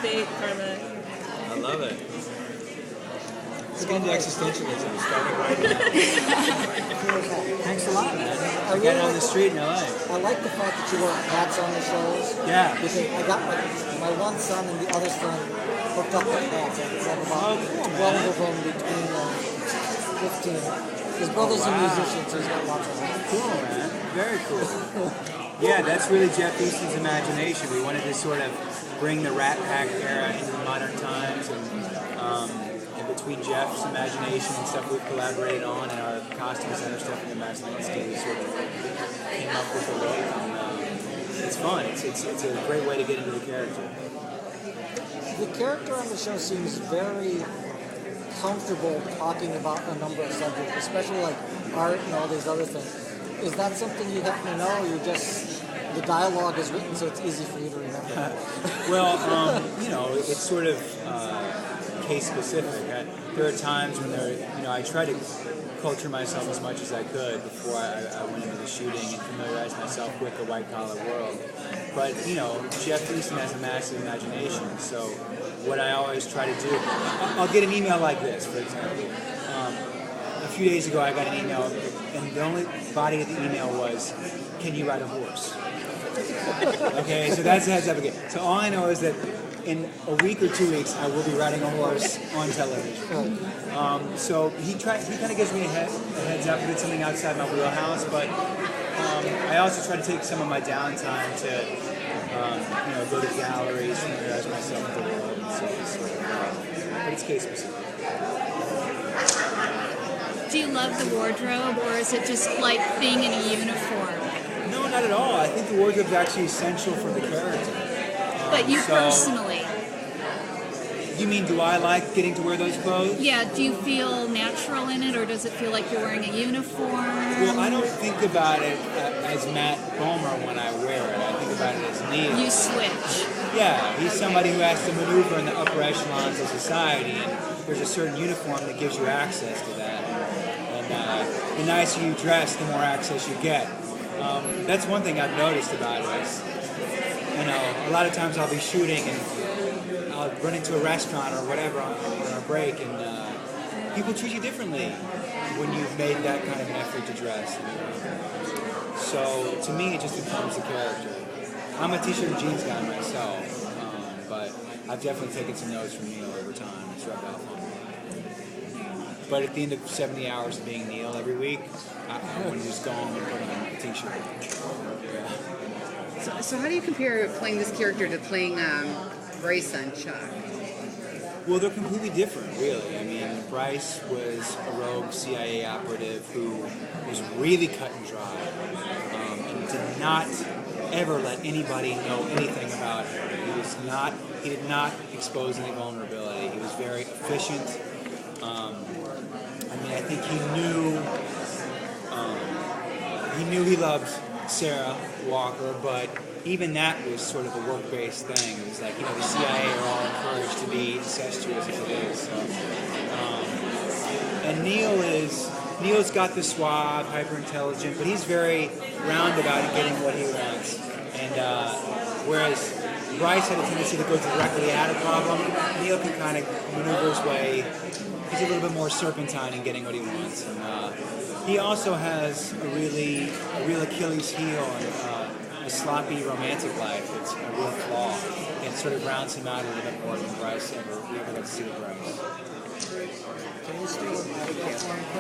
bait, Karma. I love it. Let's get into existentialism. Starting right now. Thanks a lot, man. I got on the street in LA. I like the fact that you wear hats on the shows. Yeah. Because I got my one son and the other son hooked up with hats. It's like about 12 of them between 15. His brother's a musician, so he's got lots of hats. Cool, man. Very cool. Yeah, that's really Jeff Easton's imagination. We wanted to sort of bring the Rat Pack era into modern times, and between Jeff's imagination and stuff we've collaborated on, and our costume center stuff in the Mass Landscape, we sort of came up with a look. And, it's fun. It's a great way to get into the character. The character on the show seems very comfortable talking about a number of subjects, especially like art and all these other things. Is that something you happen to know, or you just, the dialogue is written so it's easy for you to remember? Well, it's sort of case specific. There are times when I try to culture myself as much as I could before I went into the shooting and familiarize myself with the white collar world. But Jeff Easton has a massive imagination, so what I always try to do, I'll get an email like this, for example. A few days ago I got an email, and the only body of the email was, "Can you ride a horse?" Okay, so that's the heads up again. So all I know is that in a week or 2 weeks I will be riding a horse on television. So he kind of gives me a heads up. He did something outside my wheelhouse, but I also try to take some of my downtime to go to galleries, familiarize myself with the world, and so but it's case specific. Do you love the wardrobe, or is it just like being in a uniform? No, not at all. I think the wardrobe is actually essential for the character. But you personally? You mean, do I like getting to wear those clothes? Yeah, do you feel natural in it, or does it feel like you're wearing a uniform? Well, I don't think about it as Matt Bomer when I wear it. I think about it as Neil. You switch. Yeah, he's somebody who has to maneuver in the upper echelons of society, and there's a certain uniform that gives you access to that. And the nicer you dress, the more access you get. That's one thing I've noticed about it is, a lot of times I'll be shooting and I'll run into a restaurant or whatever on a break, and people treat you differently when you've made that kind of an effort to dress. So to me, it just informs the character. I'm a t-shirt and jeans guy myself, but I've definitely taken some notes from Neil over time. It's rubbed off on me. But at the end of 70 hours of being Neil every week, I want to just go home and put on a t-shirt. Yeah. So how do you compare playing this character to playing Bryce on Chuck? Well, they're completely different, really. I mean, Bryce was a rogue CIA operative who was really cut and dry, and did not ever let anybody know anything about her. He did not expose any vulnerability. He was very efficient. I think he knew he loved Sarah Walker, but even that was sort of a work-based thing. It was like, the CIA are all encouraged to be incestuous as it is. So, and Neil's got the suave, hyper-intelligent, but he's very roundabout in getting what he wants. And whereas Bryce had a tendency to go directly at a problem, Neil can kind of maneuver his way. He's a little bit more serpentine in getting what he wants. And he also has a real Achilles heel and a sloppy romantic life. It's a real flaw. It sort of rounds him out a little bit more than we ever got to see with Bryce. Can you steal an autograph from